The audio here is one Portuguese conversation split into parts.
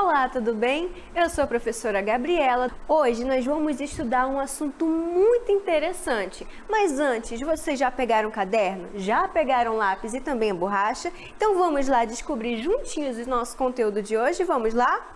Olá, tudo bem? Eu sou a professora Gabriela. Hoje nós vamos estudar um assunto muito interessante. Mas antes, vocês já pegaram o caderno? Já pegaram o lápis e também a borracha? Então vamos lá descobrir juntinhos o nosso conteúdo de hoje? Vamos lá?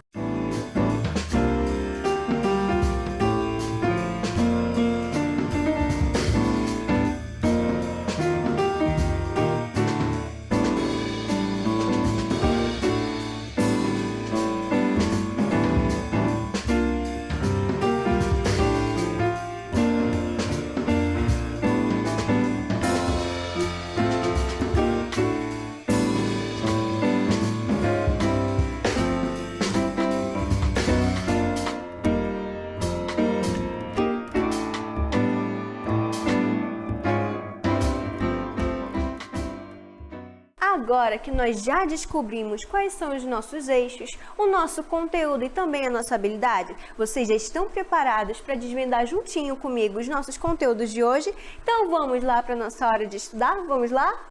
Agora que nós já descobrimos quais são os nossos eixos, o nosso conteúdo e também a nossa habilidade, vocês já estão preparados para desvendar juntinho comigo os nossos conteúdos de hoje? Então vamos lá para a nossa hora de estudar? Vamos lá?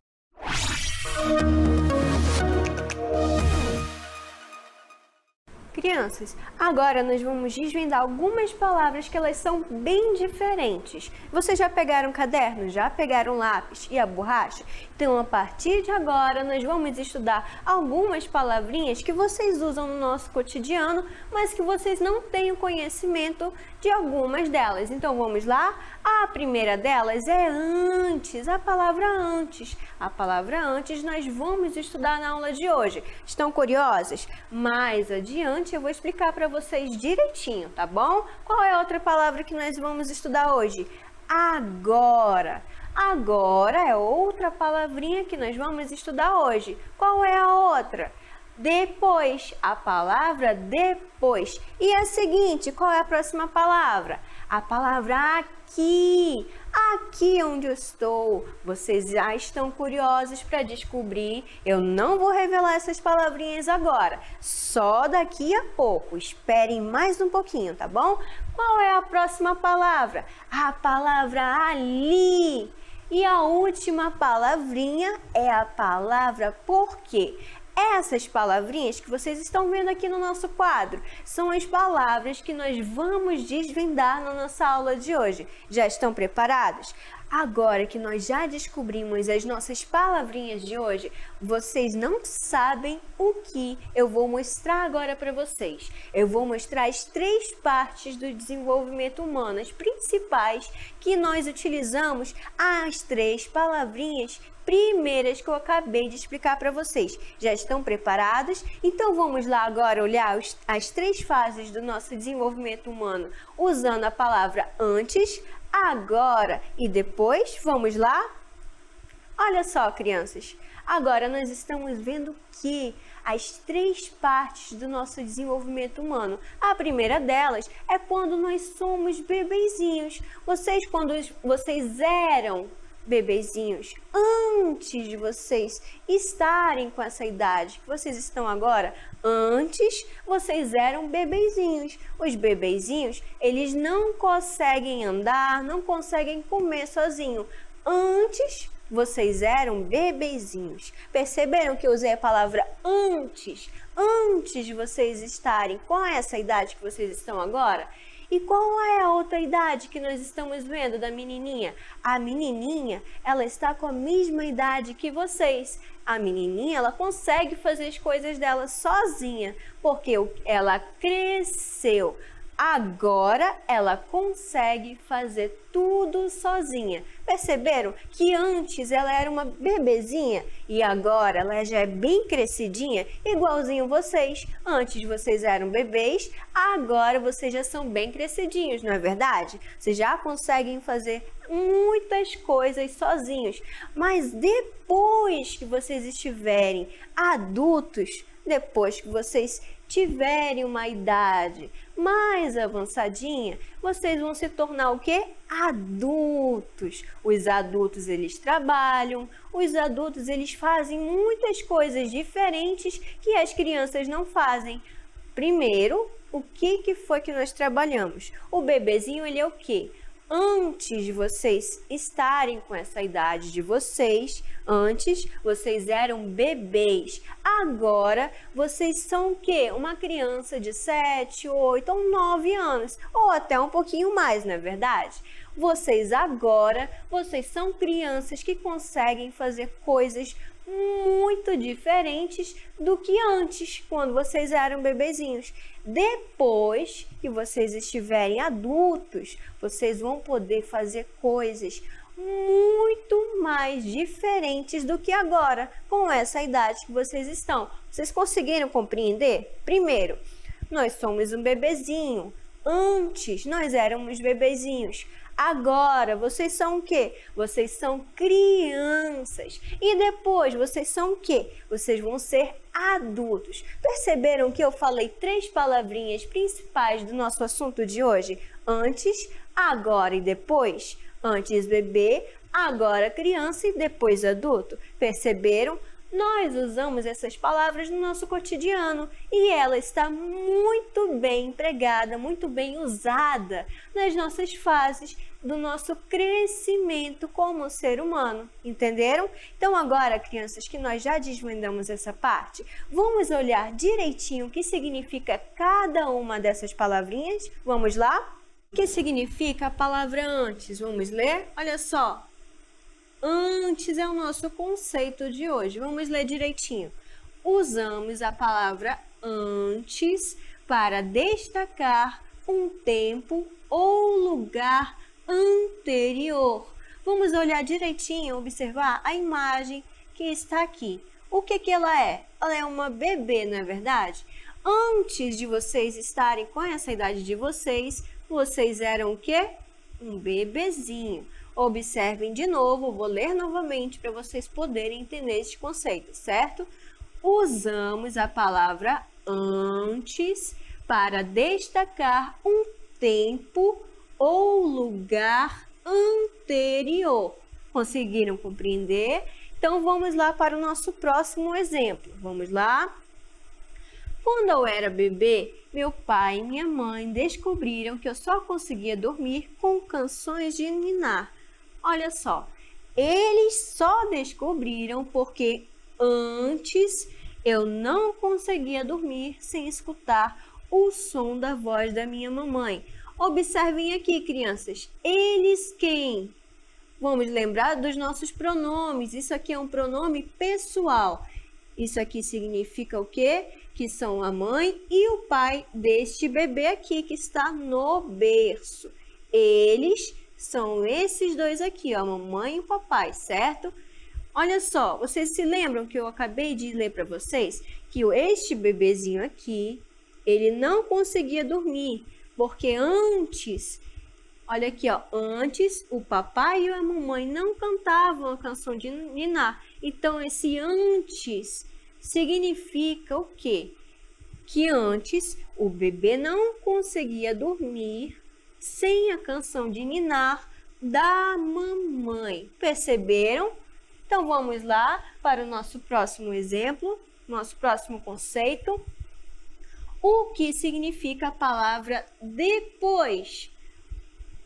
Crianças, agora nós vamos desvendar algumas palavras que elas são bem diferentes. Vocês já pegaram o caderno? Já pegaram o lápis e a borracha? Então, a partir de agora, nós vamos estudar algumas palavrinhas que vocês usam no nosso cotidiano, mas que vocês não têm o conhecimento de algumas delas. Então, vamos lá? A primeira delas é antes, a palavra antes. A palavra antes nós vamos estudar na aula de hoje. Estão curiosas? Mais adiante eu vou explicar para vocês direitinho, tá bom? Qual é a outra palavra que nós vamos estudar hoje? Agora. Agora é outra palavrinha que nós vamos estudar hoje. Qual é a outra? Depois, a palavra depois. E a seguinte, qual é a próxima palavra? A palavra aqui. Aqui onde eu estou. Vocês já estão curiosos para descobrir? Eu não vou revelar essas palavrinhas agora, só daqui a pouco. Esperem mais um pouquinho, tá bom? Qual é a próxima palavra? A palavra ali. E a última palavrinha é a palavra porque. Essas palavrinhas que vocês estão vendo aqui no nosso quadro são as palavras que nós vamos desvendar na nossa aula de hoje. Já estão preparados? Agora que nós já descobrimos as nossas palavrinhas de hoje, vocês não sabem o que eu vou mostrar agora para vocês. Eu vou mostrar as 3 partes do desenvolvimento humano, as principais que nós utilizamos, as 3 palavrinhas primeiras que eu acabei de explicar para vocês. Já estão preparados? Então vamos lá agora olhar as 3 fases do nosso desenvolvimento humano usando a palavra antes, agora e depois. Vamos lá? Olha só, crianças. Agora nós estamos vendo que as 3 partes do nosso desenvolvimento humano. A primeira delas é quando nós somos bebezinhos. Quando vocês eram bebezinhos, antes de vocês estarem com essa idade que vocês estão agora, antes vocês eram bebezinhos. Os bebezinhos, eles não conseguem andar, não conseguem comer sozinho. Antes vocês eram bebezinhos. Perceberam que eu usei a palavra antes? Antes de vocês estarem com essa idade que vocês estão agora? E qual é a outra idade que nós estamos vendo da menininha? A menininha, ela está com a mesma idade que vocês. A menininha, ela consegue fazer as coisas dela sozinha, porque ela cresceu. Agora ela consegue fazer tudo sozinha. Perceberam que antes ela era uma bebezinha e agora ela já é bem crescidinha, igualzinho vocês. Antes vocês eram bebês, agora vocês já são bem crescidinhos, não é verdade? Vocês já conseguem fazer muitas coisas sozinhos. Mas depois que vocês estiverem adultos, depois que vocês tiverem uma idade mais avançadinha, vocês vão se tornar o quê? Adultos. Os adultos, eles trabalham, os adultos, eles fazem muitas coisas diferentes que as crianças não fazem. Primeiro, o que foi que nós trabalhamos? O bebezinho, ele é o quê? Antes de vocês estarem com essa idade de vocês, antes vocês eram bebês. Agora vocês são o quê? Uma criança de 7, 8 ou 9 anos, ou até um pouquinho mais, não é verdade? Vocês são crianças que conseguem fazer coisas muito diferentes do que antes, quando vocês eram bebezinhos. Depois que vocês estiverem adultos, vocês vão poder fazer coisas muito mais diferentes do que agora, com essa idade que vocês estão. Vocês conseguiram compreender? Primeiro, nós somos um bebezinho. Antes, nós éramos bebezinhos. Agora, vocês são o quê? Vocês são crianças. E depois, vocês são o quê? Vocês vão ser adultos. Perceberam que eu falei 3 palavrinhas principais do nosso assunto de hoje? Antes, agora e depois. Antes bebê, agora criança e depois adulto. Perceberam? Nós usamos essas palavras no nosso cotidiano e ela está muito bem empregada, muito bem usada nas nossas fases do nosso crescimento como ser humano, entenderam? Então agora, crianças, que nós já desvendamos essa parte, vamos olhar direitinho o que significa cada uma dessas palavrinhas? Vamos lá? O que significa a palavra antes? Vamos ler? Olha só. Antes é o nosso conceito de hoje. Vamos ler direitinho. Usamos a palavra antes para destacar um tempo ou lugar anterior. Vamos olhar direitinho, observar a imagem que está aqui. O que ela é? Ela é uma bebê, não é verdade? Antes de vocês estarem com essa idade de vocês eram o quê? Um bebezinho. Observem de novo, vou ler novamente para vocês poderem entender este conceito, certo? Usamos a palavra antes para destacar um tempo ou lugar anterior. Conseguiram compreender? Então, vamos lá para o nosso próximo exemplo. Vamos lá? Quando eu era bebê, meu pai e minha mãe descobriram que eu só conseguia dormir com canções de ninar. Olha só, eles só descobriram porque antes eu não conseguia dormir sem escutar o som da voz da minha mamãe. Observem aqui, crianças, eles quem? Vamos lembrar dos nossos pronomes. Isso aqui é um pronome pessoal. Isso aqui significa o quê? Que são a mãe e o pai deste bebê aqui que está no berço. Eles são esses dois aqui, ó, a mamãe e o papai, certo? Olha só, vocês se lembram que eu acabei de ler para vocês que este bebezinho aqui, ele não conseguia dormir, porque antes, olha aqui, ó, antes o papai e a mamãe não cantavam a canção de ninar. Então, esse antes significa o quê? Que antes o bebê não conseguia dormir sem a canção de ninar da mamãe. Perceberam? Então, vamos lá para o nosso próximo exemplo, nosso próximo conceito. O que significa a palavra depois?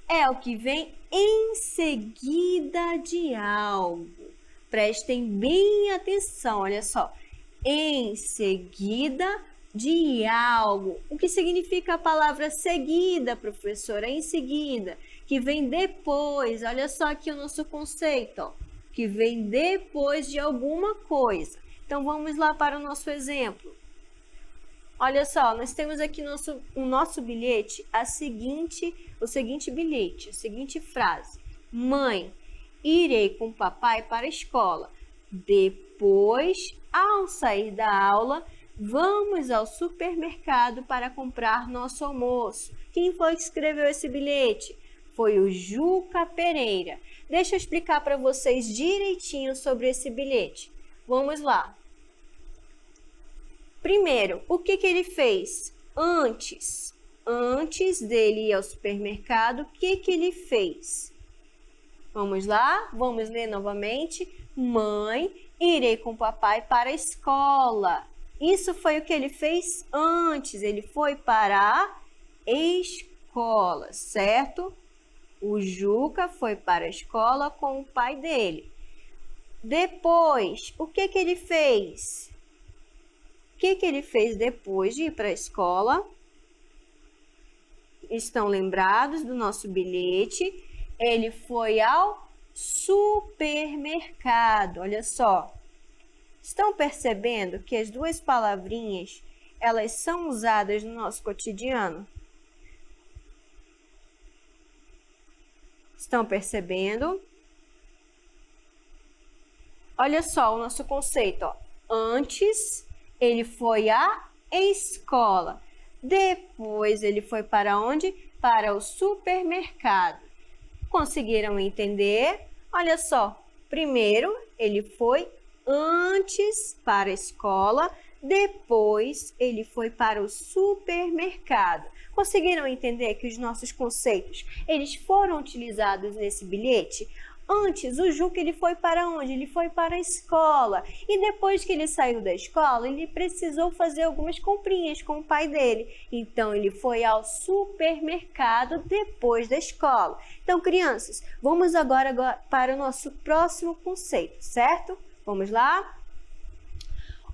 É o que vem em seguida de algo. Prestem bem atenção, olha só. Em seguida de algo. O que significa a palavra seguida, professora? Em seguida, que vem depois. Olha só aqui o nosso conceito, ó, que vem depois de alguma coisa. Então, vamos lá para o nosso exemplo. Olha só, nós temos aqui no nosso bilhete o seguinte bilhete, a seguinte frase. Mãe, irei com o papai para a escola. Depois, ao sair da aula, vamos ao supermercado para comprar nosso almoço. Quem foi que escreveu esse bilhete? Foi o Juca Pereira. Deixa eu explicar para vocês direitinho sobre esse bilhete. Vamos lá. Primeiro, o que ele fez? Antes dele ir ao supermercado, o que ele fez? Vamos lá? Vamos ler novamente. Mãe, irei com o papai para a escola. Isso foi o que ele fez antes. Ele foi para a escola, certo? O Juca foi para a escola com o pai dele. Depois, o que ele fez? O que ele fez depois de ir para a escola? Estão lembrados do nosso bilhete? Ele foi ao supermercado. Olha só. Estão percebendo que as duas palavrinhas, elas são usadas no nosso cotidiano? Estão percebendo? Olha só o nosso conceito, ó. Antes, ele foi à escola. Depois, ele foi para onde? Para o supermercado. Conseguiram entender? Olha só, primeiro, ele foi antes para a escola, depois ele foi para o supermercado. Conseguiram entender que os nossos conceitos, eles foram utilizados nesse bilhete? Antes, o Juca, ele foi para onde? Ele foi para a escola. E depois que ele saiu da escola, ele precisou fazer algumas comprinhas com o pai dele. Então, ele foi ao supermercado depois da escola. Então, crianças, vamos agora para o nosso próximo conceito, certo? Vamos lá?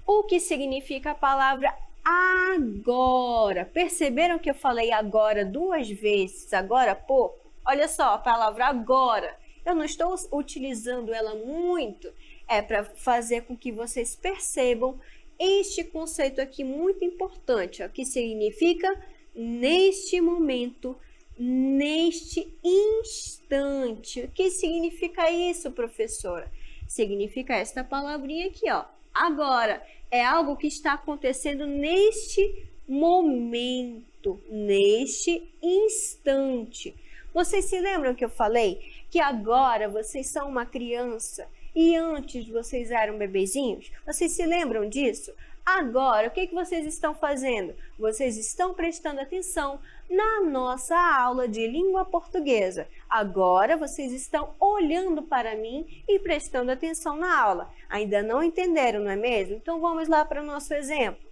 O que significa a palavra agora? Perceberam que eu falei agora duas vezes, agora há pouco? Olha só, a palavra agora. Eu não estou utilizando ela muito, é para fazer com que vocês percebam este conceito aqui muito importante, ó, que significa neste momento, neste instante. O que significa isso, professora? Significa esta palavrinha aqui, ó, agora. É algo que está acontecendo neste momento, neste instante. Vocês se lembram que eu falei que agora vocês são uma criança e antes vocês eram bebezinhos? Vocês se lembram disso? Agora, o que vocês estão fazendo? Vocês estão prestando atenção na nossa aula de língua portuguesa. Agora vocês estão olhando para mim e prestando atenção na aula. Ainda não entenderam, não é mesmo? Então vamos lá para o nosso exemplo.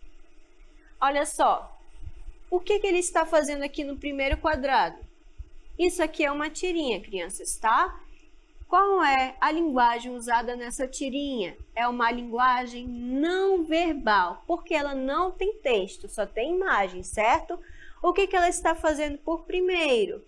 Olha só, o que ele está fazendo aqui no primeiro quadrado? Isso aqui é uma tirinha, crianças, tá? Qual é a linguagem usada nessa tirinha? É uma linguagem não verbal, porque ela não tem texto, só tem imagem, certo? O que ela está fazendo por primeiro?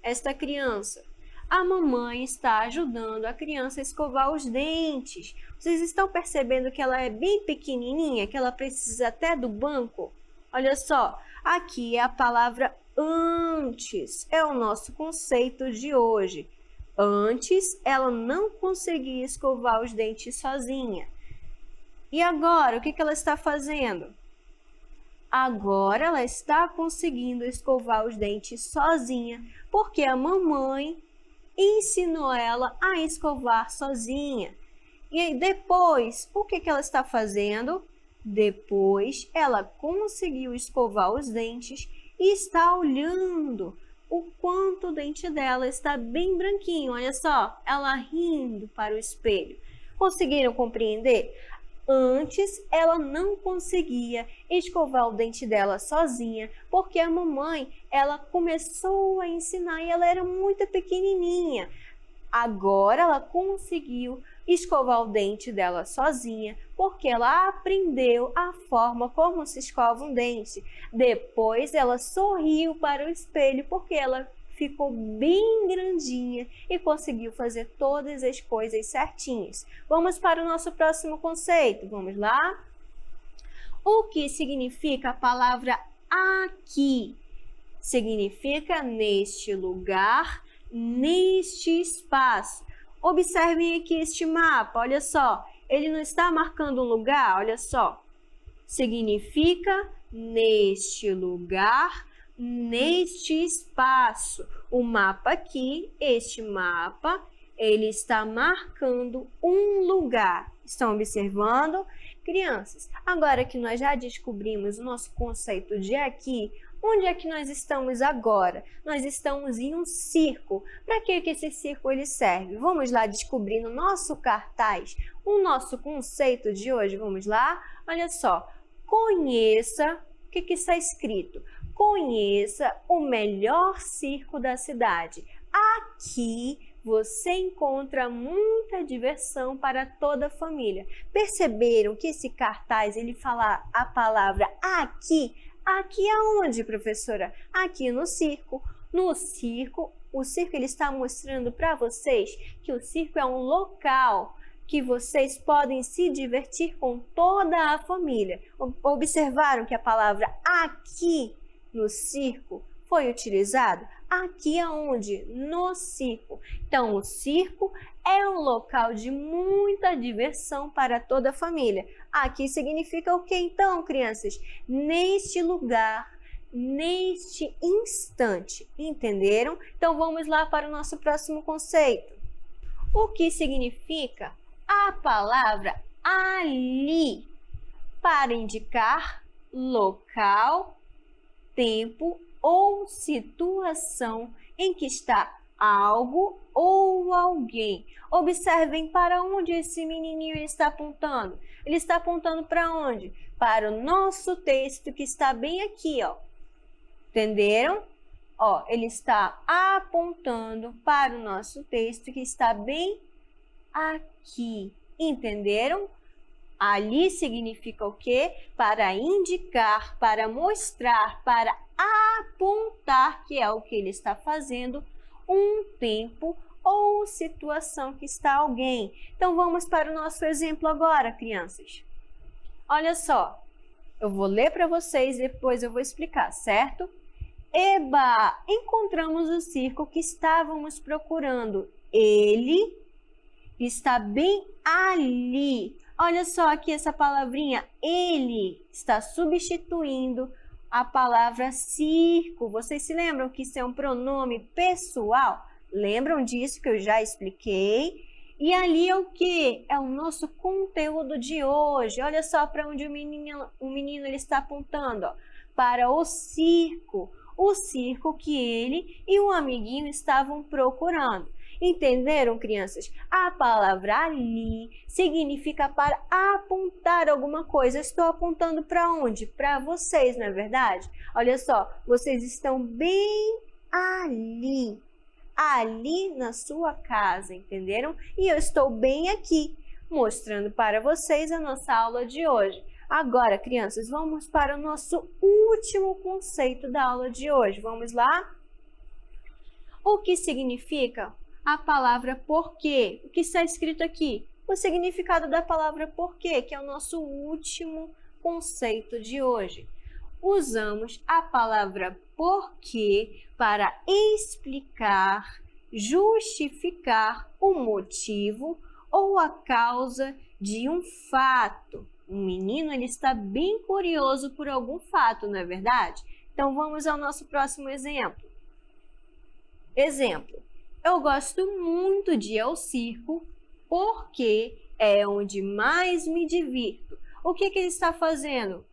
Esta criança. A mamãe está ajudando a criança a escovar os dentes. Vocês estão percebendo que ela é bem pequenininha, que ela precisa até do banco? Olha só, aqui é a palavra antes, é o nosso conceito de hoje. Antes, ela não conseguia escovar os dentes sozinha. E agora, o que ela está fazendo? Agora, ela está conseguindo escovar os dentes sozinha, porque a mamãe ensinou ela a escovar sozinha. E aí, depois, o que ela está fazendo? Depois, ela conseguiu escovar os dentes e está olhando o quanto o dente dela está bem branquinho. Olha só, ela rindo para o espelho. Conseguiram compreender? Antes, ela não conseguia escovar o dente dela sozinha, porque a mamãe, ela começou a ensinar e ela era muito pequenininha. Agora, ela conseguiu escovar o dente dela sozinha, porque ela aprendeu a forma como se escova um dente. Depois, ela sorriu para o espelho, porque ela ficou bem grandinha e conseguiu fazer todas as coisas certinhas. Vamos para o nosso próximo conceito. Vamos lá? O que significa a palavra aqui? Significa neste lugar, neste espaço. Observem aqui este mapa, olha só. Ele não está marcando um lugar, olha só. Significa neste lugar, neste espaço. O mapa aqui, este mapa, ele está marcando um lugar. Estão observando? Crianças, agora que nós já descobrimos o nosso conceito de aqui, onde é que nós estamos agora? Nós estamos em um círculo. Para que esse círculo ele serve? Vamos lá descobrir no nosso cartaz o nosso conceito de hoje. Vamos lá? Olha só. Conheça, o que está escrito? Conheça o melhor circo da cidade. Aqui você encontra muita diversão para toda a família. Perceberam que esse cartaz, ele fala a palavra aqui? Aqui aonde, professora? Aqui no circo. No circo, o circo ele está mostrando para vocês que o circo é um local que vocês podem se divertir com toda a família. Observaram que a palavra aqui no circo foi utilizado? Aqui aonde? No circo. Então, o circo é um local de muita diversão para toda a família. Aqui significa o que então, crianças? Neste lugar, neste instante. Entenderam? Então, vamos lá para o nosso próximo conceito. O que significa a palavra ali? Para indicar local, tempo ou situação em que está algo ou alguém. Observem para onde esse menininho está apontando. Ele está apontando para onde? Para o nosso texto que está bem aqui, ó. Entenderam? Ó, ele está apontando para o nosso texto que está bem aqui. Entenderam? Ali significa o quê? Para indicar, para mostrar, para apontar, que é o que ele está fazendo, um tempo ou situação que está alguém. Então, vamos para o nosso exemplo agora, crianças. Olha só, eu vou ler para vocês e depois eu vou explicar, certo? Eba! Encontramos o circo que estávamos procurando. Ele está bem ali. Olha só aqui essa palavrinha, ele está substituindo a palavra circo. Vocês se lembram que isso é um pronome pessoal? Lembram disso que eu já expliquei? E ali é o que? É o nosso conteúdo de hoje. Olha só para onde o menino ele está apontando, ó, para o circo que ele e o amiguinho estavam procurando. Entenderam, crianças? A palavra ali significa para apontar alguma coisa. Eu estou apontando para onde? Para vocês, não é verdade? Olha só, vocês estão bem ali. Ali na sua casa, entenderam? E eu estou bem aqui, mostrando para vocês a nossa aula de hoje. Agora, crianças, vamos para o nosso último conceito da aula de hoje. Vamos lá? O que significa a palavra porquê? O que está escrito aqui? O significado da palavra porquê, que é o nosso último conceito de hoje. Usamos a palavra porquê para explicar, justificar o motivo ou a causa de um fato. O menino ele está bem curioso por algum fato, não é verdade? Então, vamos ao nosso próximo exemplo. Exemplo. Eu gosto muito de ir ao circo porque é onde mais me divirto. O que ele está fazendo?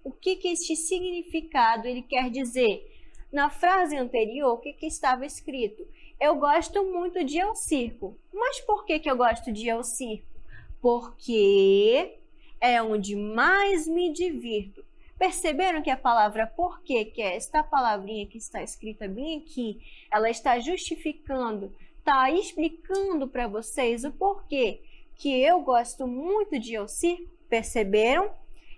O que este significado ele quer dizer? Na frase anterior, o que estava escrito? Eu gosto muito de ir ao circo. Mas por que eu gosto de ir ao circo? Porque é onde mais me divirto. Perceberam que a palavra porquê, que é esta palavrinha que está escrita bem aqui, ela está justificando, está explicando para vocês o porquê que eu gosto muito de ir ao circo? Perceberam?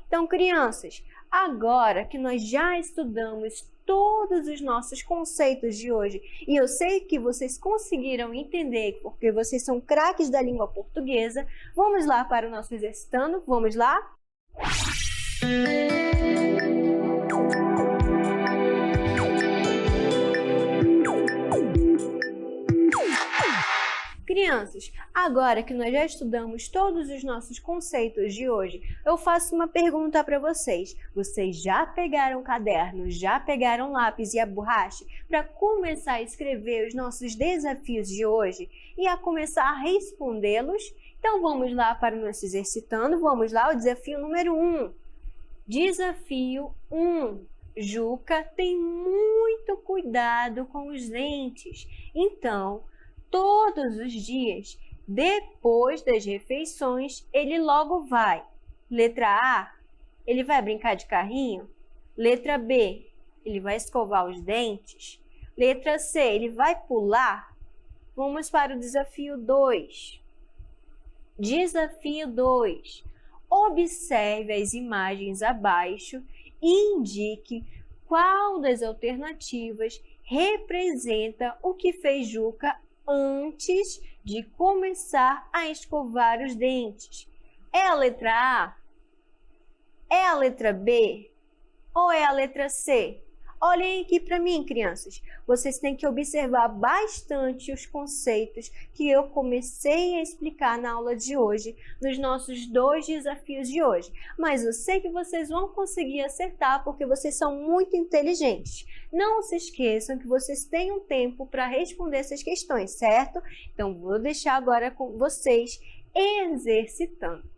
Então, crianças, agora que nós já estudamos todos os nossos conceitos de hoje, e eu sei que vocês conseguiram entender, porque vocês são craques da língua portuguesa, vamos lá para o nosso exercitando? Vamos lá? Crianças, agora que nós já estudamos todos os nossos conceitos de hoje, eu faço uma pergunta para vocês. Vocês já pegaram caderno, já pegaram lápis e a borracha para começar a escrever os nossos desafios de hoje e a começar a respondê-los? Então vamos lá para o nosso exercitando, vamos lá, o desafio número 1. Desafio 1. Juca tem muito cuidado com os dentes, então todos os dias, depois das refeições, ele logo vai. Letra A, ele vai brincar de carrinho. Letra B, ele vai escovar os dentes. Letra C, ele vai pular. Vamos para o desafio 2. Desafio 2. Observe as imagens abaixo e indique qual das alternativas representa o que fez Juca antes de começar a escovar os dentes. É a letra A? É a letra B? Ou é a letra C? Olhem aqui para mim, crianças. Vocês têm que observar bastante os conceitos que eu comecei a explicar na aula de hoje, nos nossos 2 desafios de hoje. Mas eu sei que vocês vão conseguir acertar porque vocês são muito inteligentes. Não se esqueçam que vocês têm um tempo para responder essas questões, certo? Então, vou deixar agora com vocês exercitando.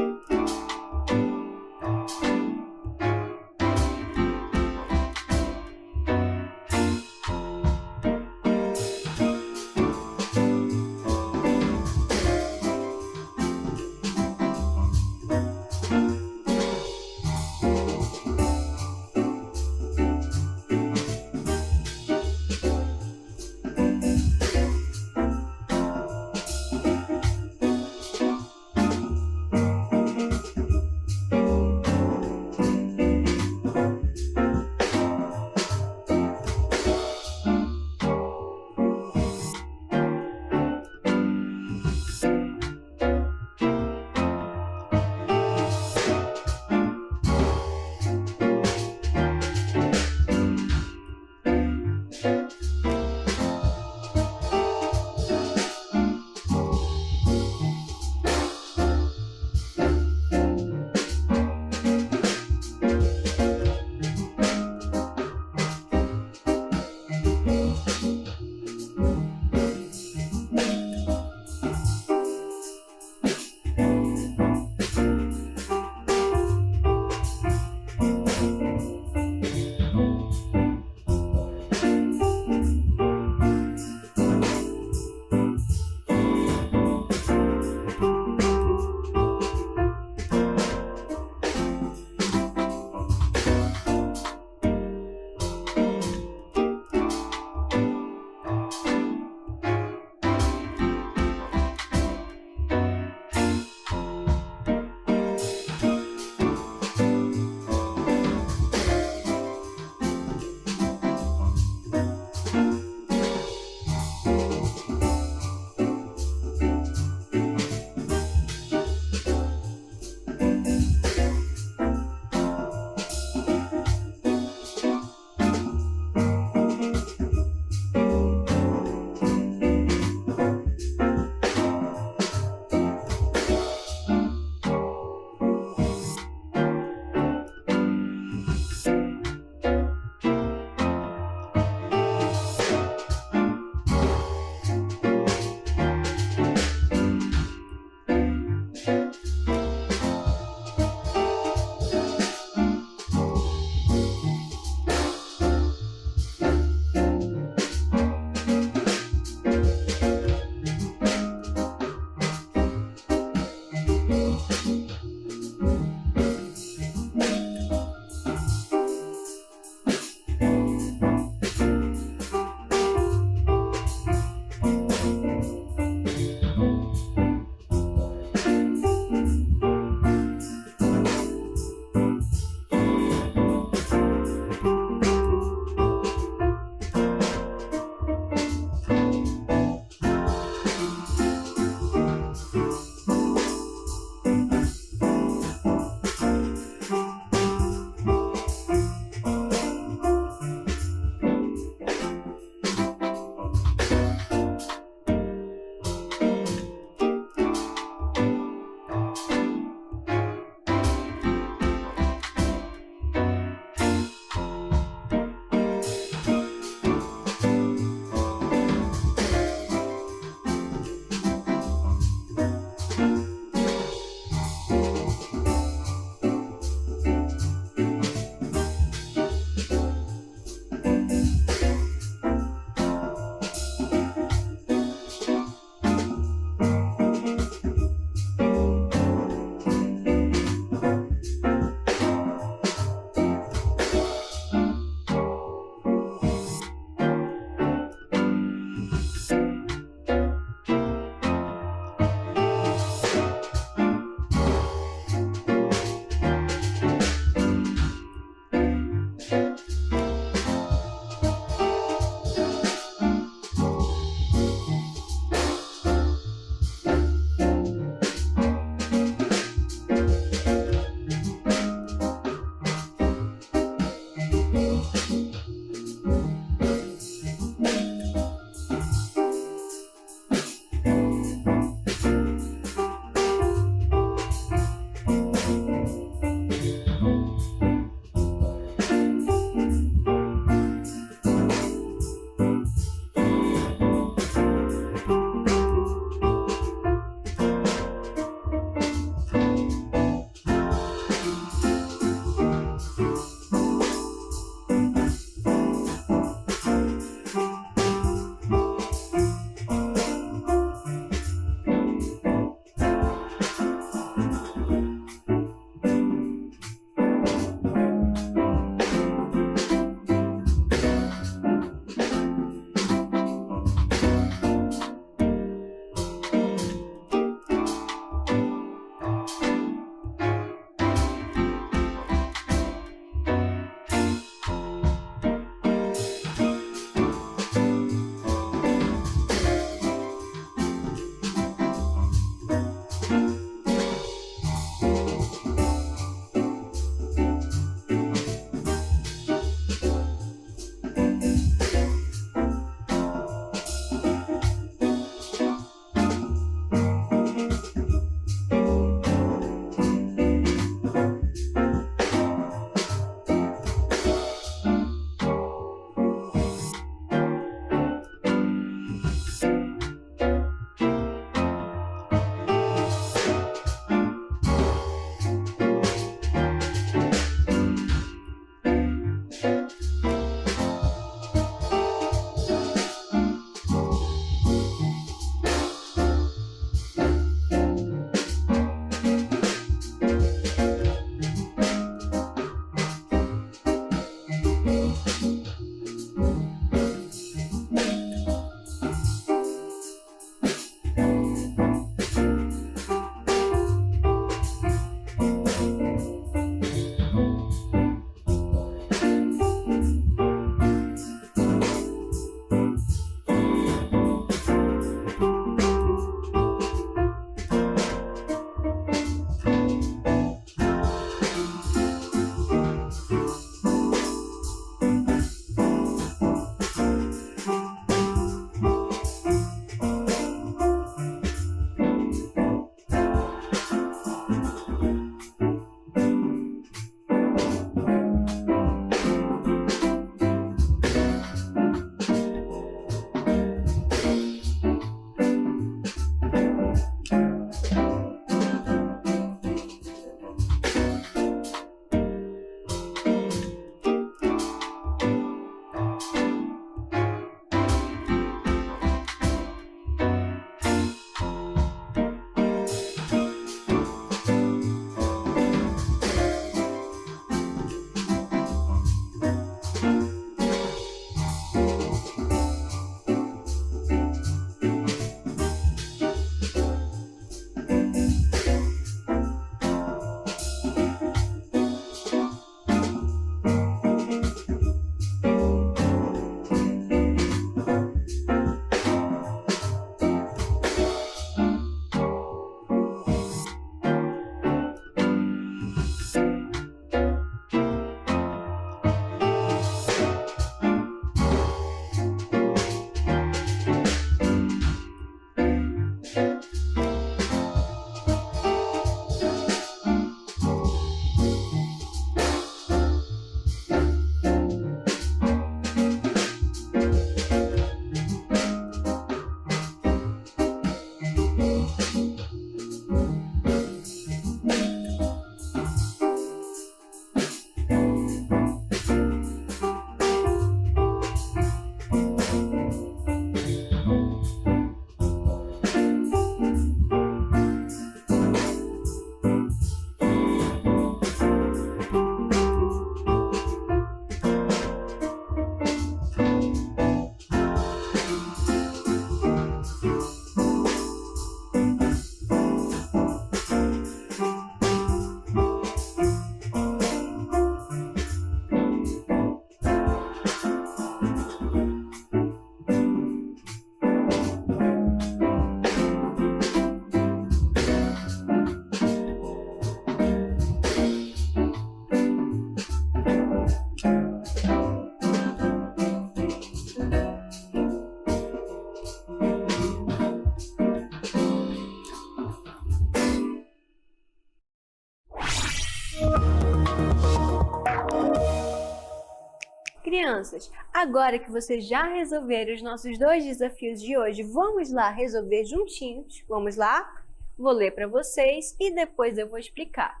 Crianças, agora que vocês já resolveram os nossos 2 desafios de hoje, vamos lá resolver juntinhos? Vamos lá? Vou ler para vocês e depois eu vou explicar.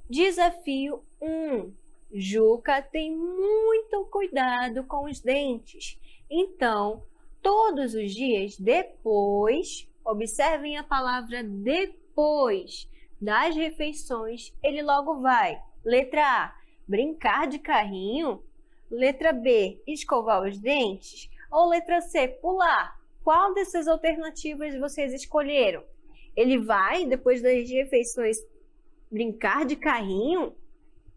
Desafio 1. Juca tem muito cuidado com os dentes. Então, todos os dias depois, observem a palavra depois das refeições, ele logo vai. Letra A, brincar de carrinho. Letra B, escovar os dentes. Ou letra C, pular. Qual dessas alternativas vocês escolheram? Ele vai, depois das refeições, brincar de carrinho?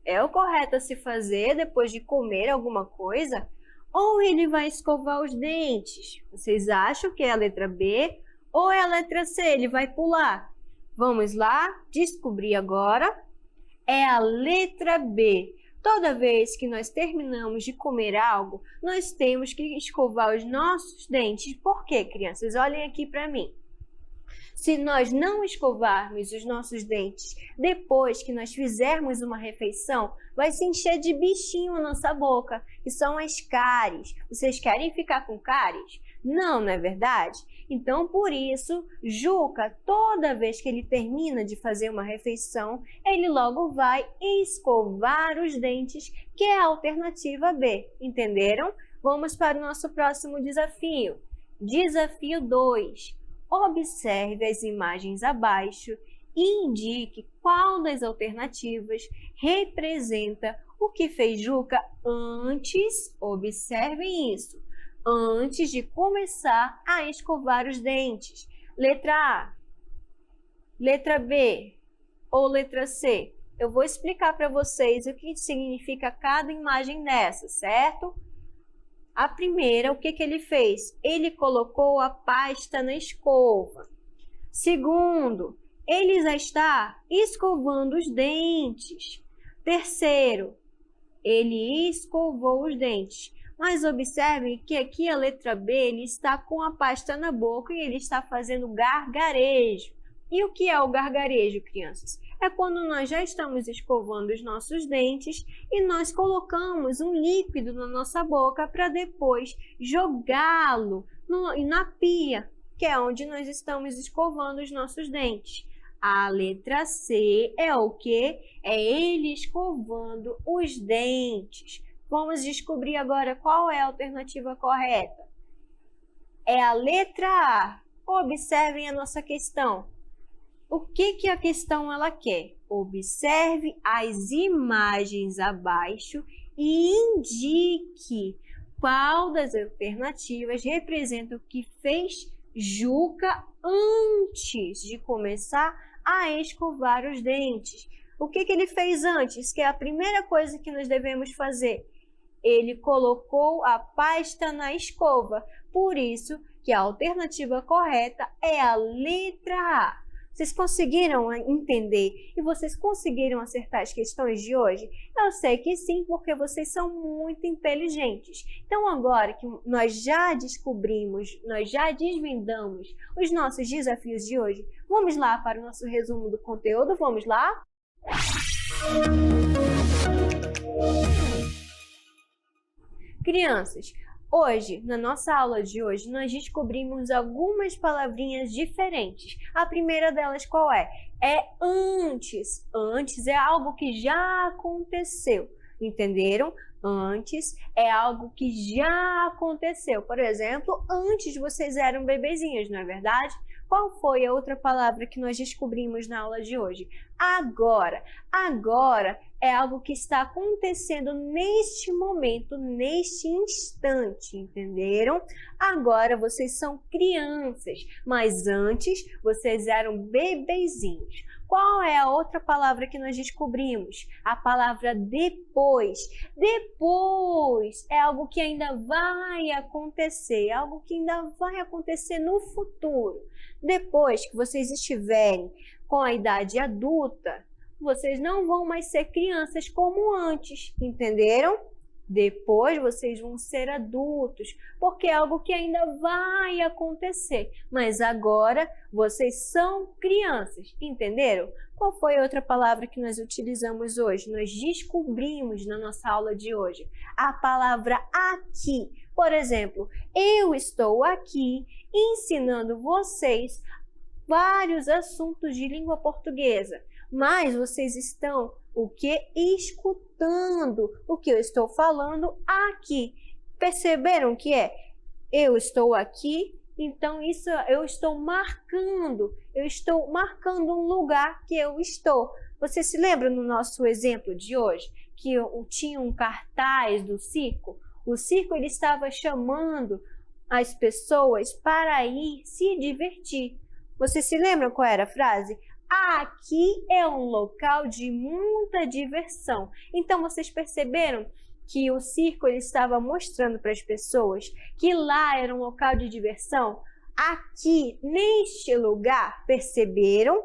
É o correto a se fazer depois de comer alguma coisa? Ou ele vai escovar os dentes? Vocês acham que é a letra B ou é a letra C? Ele vai pular? Vamos lá descobrir agora. É a letra B. Toda vez que nós terminamos de comer algo, nós temos que escovar os nossos dentes. Por quê, crianças? Olhem aqui para mim. Se nós não escovarmos os nossos dentes depois que nós fizermos uma refeição, vai se encher de bichinho na nossa boca, que são as cáries. Vocês querem ficar com cáries? Não, não é verdade? Então, por isso, Juca, toda vez que ele termina de fazer uma refeição, ele logo vai escovar os dentes, que é a alternativa B. Entenderam? Vamos para o nosso próximo desafio. Desafio 2. Observe as imagens abaixo e indique qual das alternativas representa o que fez Juca antes, observem isso, antes de começar a escovar os dentes. Letra A, letra B ou letra C? Eu vou explicar para vocês o que significa cada imagem dessa, certo? A primeira, o que ele fez? Ele colocou a pasta na escova. Segundo, ele já está escovando os dentes. Terceiro, ele escovou os dentes. Mas observem que aqui a letra B, ele está com a pasta na boca e ele está fazendo gargarejo. E o que é o gargarejo, crianças? É quando nós já estamos escovando os nossos dentes e nós colocamos um líquido na nossa boca para depois jogá-lo na pia, que é onde nós estamos escovando os nossos dentes. A letra C é o quê? É ele escovando os dentes. Vamos descobrir agora qual é a alternativa correta. É a letra A. Observem a nossa questão. O que a questão ela quer? Observe as imagens abaixo e indique qual das alternativas representa o que fez Juca antes de começar a escovar os dentes. O que ele fez antes? Que é a primeira coisa que nós devemos fazer. Ele colocou a pasta na escova. Por isso que a alternativa correta é a letra A. Vocês conseguiram entender e vocês conseguiram acertar as questões de hoje? Eu sei que sim, porque vocês são muito inteligentes. Então, agora que nós já descobrimos, nós já desvendamos os nossos desafios de hoje, vamos lá para o nosso resumo do conteúdo? Vamos lá? Crianças, hoje, na nossa aula de hoje, nós descobrimos algumas palavrinhas diferentes. A primeira delas qual é? É antes. Antes é algo que já aconteceu. Entenderam? Antes é algo que já aconteceu. Por exemplo, antes vocês eram bebezinhos, não é verdade? Qual foi a outra palavra que nós descobrimos na aula de hoje? Agora. Agora é algo que está acontecendo neste momento, neste instante, entenderam? Agora vocês são crianças, mas antes vocês eram bebezinhos. Qual é a outra palavra que nós descobrimos? A palavra depois. Depois é algo que ainda vai acontecer, algo que ainda vai acontecer no futuro. Depois que vocês estiverem com a idade adulta, vocês não vão mais ser crianças como antes, entenderam? Depois vocês vão ser adultos, porque é algo que ainda vai acontecer. Mas agora vocês são crianças, entenderam? Qual foi a outra palavra que nós utilizamos hoje? Nós descobrimos na nossa aula de hoje a palavra aqui. Por exemplo, eu estou aqui ensinando vocês vários assuntos de língua portuguesa, mas vocês estão o que? Escutando o que eu estou falando aqui. Perceberam que é? Eu estou aqui, então isso eu estou marcando um lugar que eu estou. Você se lembra no nosso exemplo de hoje que tinha um cartaz do circo? O circo ele estava chamando as pessoas para ir se divertir. Você se lembra qual era a frase? Aqui é um local de muita diversão. Então, vocês perceberam que o circo ele estava mostrando para as pessoas que lá era um local de diversão? Aqui, neste lugar, perceberam?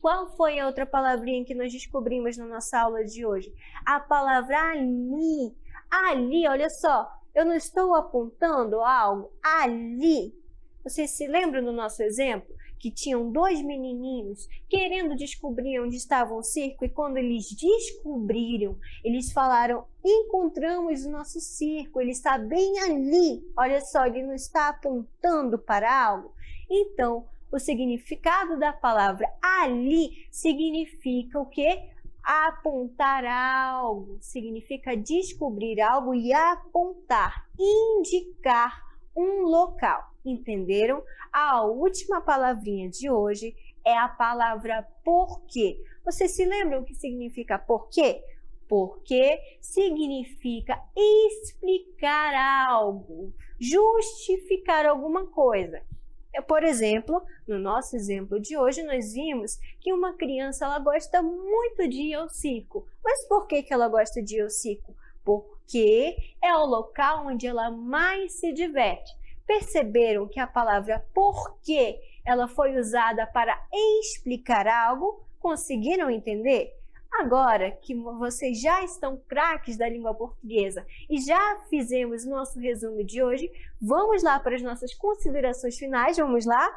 Qual foi a outra palavrinha que nós descobrimos na nossa aula de hoje? A palavra ali. Ali, olha só, eu não estou apontando algo. Ali. Vocês se lembram do nosso exemplo? Que tinham dois menininhos querendo descobrir onde estava o circo e quando eles descobriram, eles falaram, encontramos o nosso circo, ele está bem ali. Olha só, ele não está apontando para algo. Então, o significado da palavra ali significa o quê? Apontar algo, significa descobrir algo e apontar, indicar um local. Entenderam? A última palavrinha de hoje é a palavra porquê. Vocês se lembram o que significa porquê? Porquê significa explicar algo, justificar alguma coisa. Por exemplo, no nosso exemplo de hoje, nós vimos que uma criança ela gosta muito de ir ao circo. Mas por que ela gosta de ir ao circo? Porque é o local onde ela mais se diverte. Perceberam que a palavra porquê ela foi usada para explicar algo? Conseguiram entender? Agora que vocês já estão craques da língua portuguesa e já fizemos nosso resumo de hoje, vamos lá para as nossas considerações finais, vamos lá?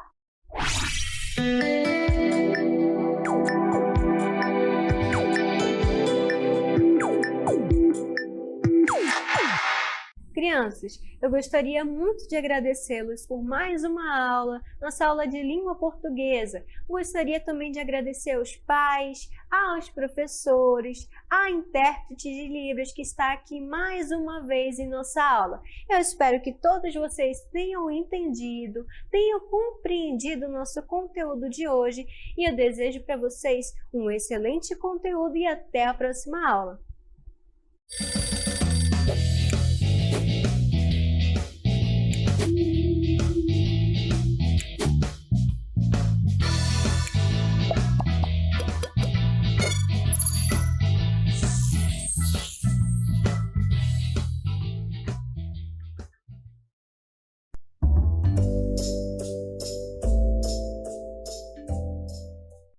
Crianças, eu gostaria muito de agradecê-los por mais uma aula, nossa aula de língua portuguesa. Gostaria também de agradecer aos pais, aos professores, à intérprete de Libras que está aqui mais uma vez em nossa aula. Eu espero que todos vocês tenham entendido, tenham compreendido o nosso conteúdo de hoje e eu desejo para vocês um excelente conteúdo e até a próxima aula.